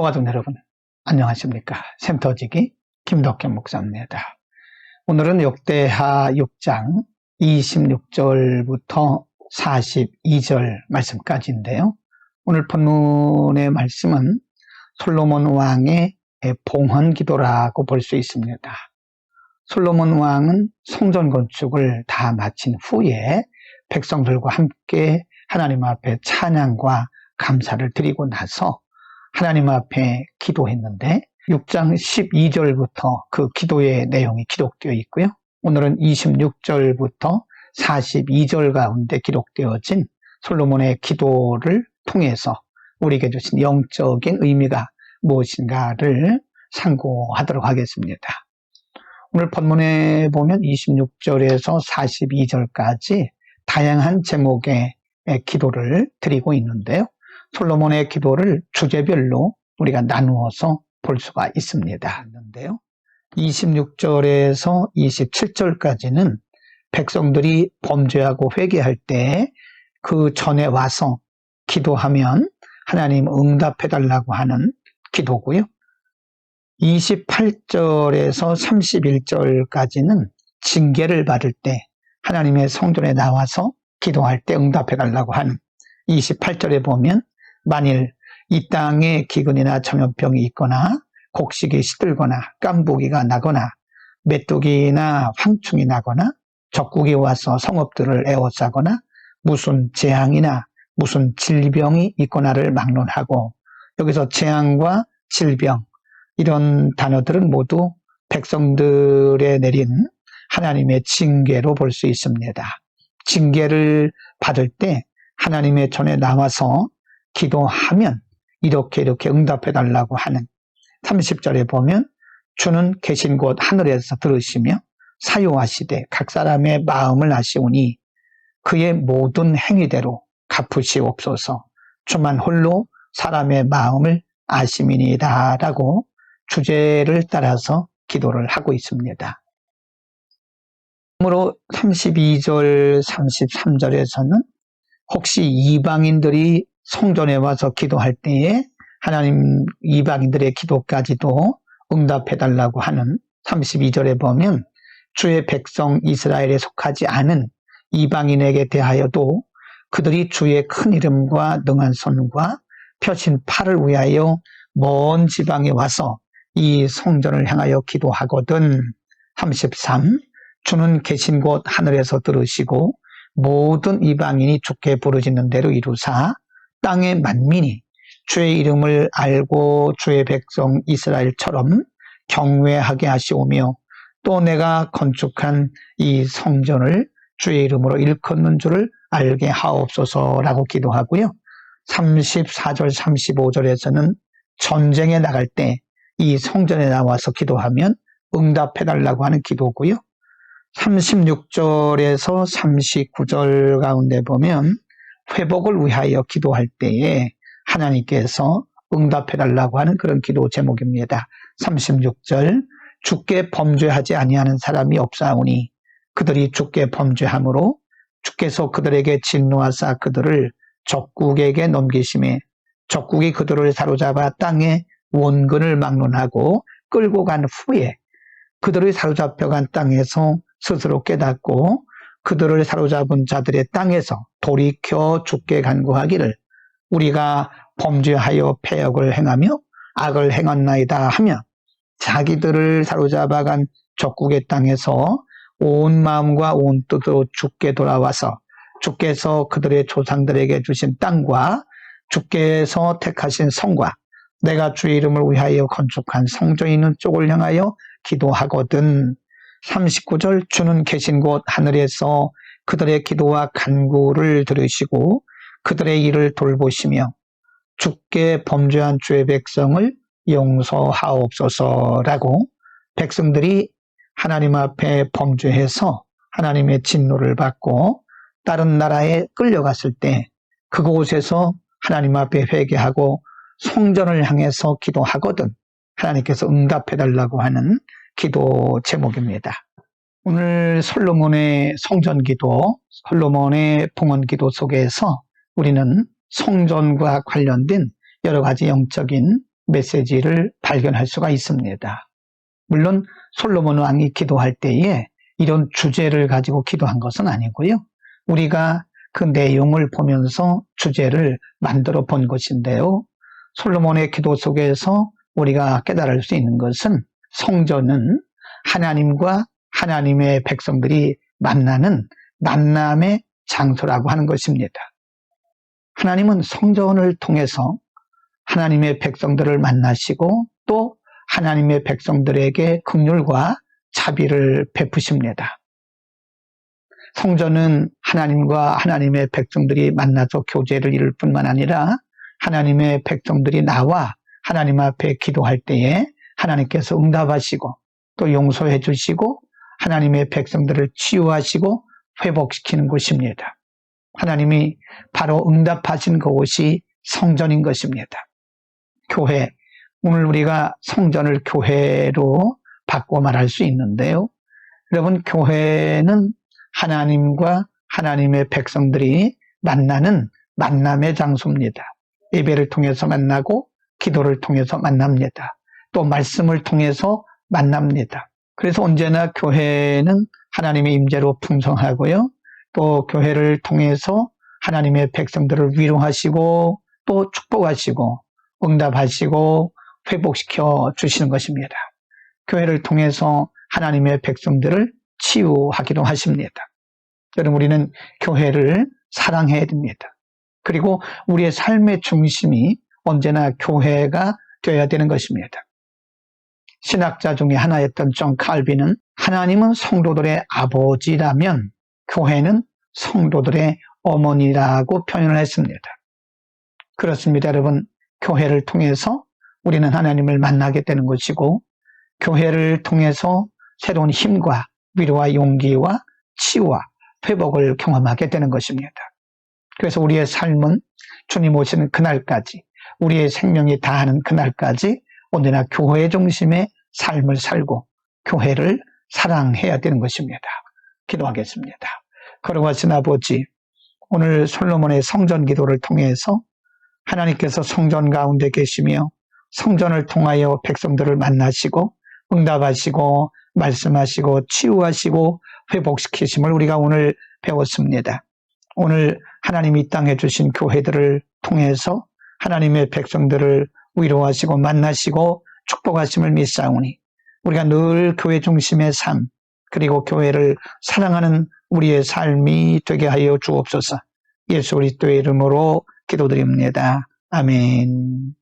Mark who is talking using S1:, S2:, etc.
S1: 가족 여러분, 안녕하십니까? 샘터지기 김덕현 목사입니다. 오늘은 역대하 6장 26절부터 42절 말씀까지인데요. 오늘 본문의 말씀은 솔로몬 왕의 봉헌 기도라고 볼 수 있습니다. 솔로몬 왕은 성전 건축을 다 마친 후에 백성들과 함께 하나님 앞에 찬양과 감사를 드리고 나서 하나님 앞에 기도했는데 6장 12절부터 그 기도의 내용이 기록되어 있고요. 오늘은 26절부터 42절 가운데 기록되어진 솔로몬의 기도를 통해서 우리에게 주신 영적인 의미가 무엇인가를 상고하도록 하겠습니다. 오늘 본문에 보면 26절에서 42절까지 다양한 제목의 기도를 드리고 있는데요. 솔로몬의 기도를 주제별로 우리가 나누어서 볼 수가 있습니다. 26절에서 27절까지는 백성들이 범죄하고 회개할 때 그 전에 와서 기도하면 하나님 응답해달라고 하는 기도고요. 28절에서 31절까지는 징계를 받을 때 하나님의 성전에 나와서 기도할 때 응답해달라고 하는 28절에 보면 만일 이 땅에 기근이나 전염병이 있거나 곡식이 시들거나 깐부기가 나거나 메뚜기나 황충이 나거나 적국이 와서 성읍들을 에워싸거나 무슨 재앙이나 무슨 질병이 있거나를 막론하고, 여기서 재앙과 질병 이런 단어들은 모두 백성들에 내린 하나님의 징계로 볼 수 있습니다. 징계를 받을 때 하나님의 전에 나와서 기도하면 이렇게 응답해 달라고 하는 30절에 보면 주는 계신 곳 하늘에서 들으시며 사유하시되 각 사람의 마음을 아시오니 그의 모든 행위대로 갚으시옵소서. 주만 홀로 사람의 마음을 아심이니이다 라고 주제를 따라서 기도를 하고 있습니다. 그러므로 32절 33절에서는 혹시 이방인들이 성전에 와서 기도할 때에 하나님 이방인들의 기도까지도 응답해달라고 하는 32절에 보면 주의 백성 이스라엘에 속하지 않은 이방인에게 대하여도 그들이 주의 큰 이름과 능한 손과 펴신 팔을 위하여 먼 지방에 와서 이 성전을 향하여 기도하거든. 33. 주는 계신 곳 하늘에서 들으시고 모든 이방인이 주께 부르짖는 대로 이루사 땅의 만민이 주의 이름을 알고 주의 백성 이스라엘처럼 경외하게 하시오며 또 내가 건축한 이 성전을 주의 이름으로 일컫는 줄을 알게 하옵소서라고 기도하고요. 34절 35절에서는 전쟁에 나갈 때 이 성전에 나와서 기도하면 응답해달라고 하는 기도고요. 36절에서 39절 가운데 보면 회복을 위하여 기도할 때에 하나님께서 응답해달라고 하는 그런 기도 제목입니다. 36절 주께 범죄하지 아니하는 사람이 없사오니 그들이 주께 범죄함으로 주께서 그들에게 진노하사 그들을 적국에게 넘기심에 적국이 그들을 사로잡아 땅에 원근을 막론하고 끌고 간 후에 그들의 사로잡혀간 땅에서 스스로 깨닫고 그들을 사로잡은 자들의 땅에서 돌이켜 주께 간구하기를 우리가 범죄하여 패역을 행하며 악을 행했나이다 하며 자기들을 사로잡아간 적국의 땅에서 온 마음과 온 뜻으로 주께 돌아와서 주께서 그들의 조상들에게 주신 땅과 주께서 택하신 성과 내가 주의 이름을 위하여 건축한 성전이 있는 쪽을 향하여 기도하거든. 39절 주는 계신 곳 하늘에서 그들의 기도와 간구를 들으시고 그들의 일을 돌보시며 주께 범죄한 주의 백성을 용서하옵소서라고 백성들이 하나님 앞에 범죄해서 하나님의 진노를 받고 다른 나라에 끌려갔을 때 그곳에서 하나님 앞에 회개하고 성전을 향해서 기도하거든 하나님께서 응답해달라고 하는 기도 제목입니다. 오늘 솔로몬의 성전기도, 솔로몬의 봉헌기도 속에서 우리는 성전과 관련된 여러 가지 영적인 메시지를 발견할 수가 있습니다. 물론 솔로몬 왕이 기도할 때에 이런 주제를 가지고 기도한 것은 아니고요. 우리가 그 내용을 보면서 주제를 만들어 본 것인데요. 솔로몬의 기도 속에서 우리가 깨달을 수 있는 것은 성전은 하나님과 하나님의 백성들이 만나는 만남의 장소라고 하는 것입니다. 하나님은 성전을 통해서 하나님의 백성들을 만나시고 또 하나님의 백성들에게 긍휼과 자비를 베푸십니다. 성전은 하나님과 하나님의 백성들이 만나서 교제를 이룰 뿐만 아니라 하나님의 백성들이 나와 하나님 앞에 기도할 때에 하나님께서 응답하시고 또 용서해 주시고 하나님의 백성들을 치유하시고 회복시키는 곳입니다. 하나님이 바로 응답하신 그곳이 성전인 것입니다. 교회, 오늘 우리가 성전을 교회로 바꿔 말할 수 있는데요. 여러분, 교회는 하나님과 하나님의 백성들이 만나는 만남의 장소입니다. 예배를 통해서 만나고 기도를 통해서 만납니다. 또 말씀을 통해서 만납니다. 그래서 언제나 교회는 하나님의 임재로 풍성하고요. 또 교회를 통해서 하나님의 백성들을 위로하시고 또 축복하시고 응답하시고 회복시켜 주시는 것입니다. 교회를 통해서 하나님의 백성들을 치유하기도 하십니다. 여러분, 우리는 교회를 사랑해야 됩니다. 그리고 우리의 삶의 중심이 언제나 교회가 되어야 되는 것입니다. 신학자 중에 하나였던 존 칼빈은 하나님은 성도들의 아버지라면 교회는 성도들의 어머니라고 표현을 했습니다. 그렇습니다, 여러분. 교회를 통해서 우리는 하나님을 만나게 되는 것이고 교회를 통해서 새로운 힘과 위로와 용기와 치유와 회복을 경험하게 되는 것입니다. 그래서 우리의 삶은 주님 오시는 그날까지 우리의 생명이 다하는 그날까지 언제나 교회 중심의 삶을 살고 교회를 사랑해야 되는 것입니다. 기도하겠습니다. 거룩하신 아버지, 오늘 솔로몬의 성전 기도를 통해서 하나님께서 성전 가운데 계시며 성전을 통하여 백성들을 만나시고 응답하시고 말씀하시고 치유하시고 회복시키심을 우리가 오늘 배웠습니다. 오늘 하나님이 이 땅에 주신 교회들을 통해서 하나님의 백성들을 위로하시고 만나시고 축복하심을 믿사오니 우리가 늘 교회 중심의 삶 그리고 교회를 사랑하는 우리의 삶이 되게 하여 주옵소서. 예수 그리스도의 이름으로 기도드립니다. 아멘.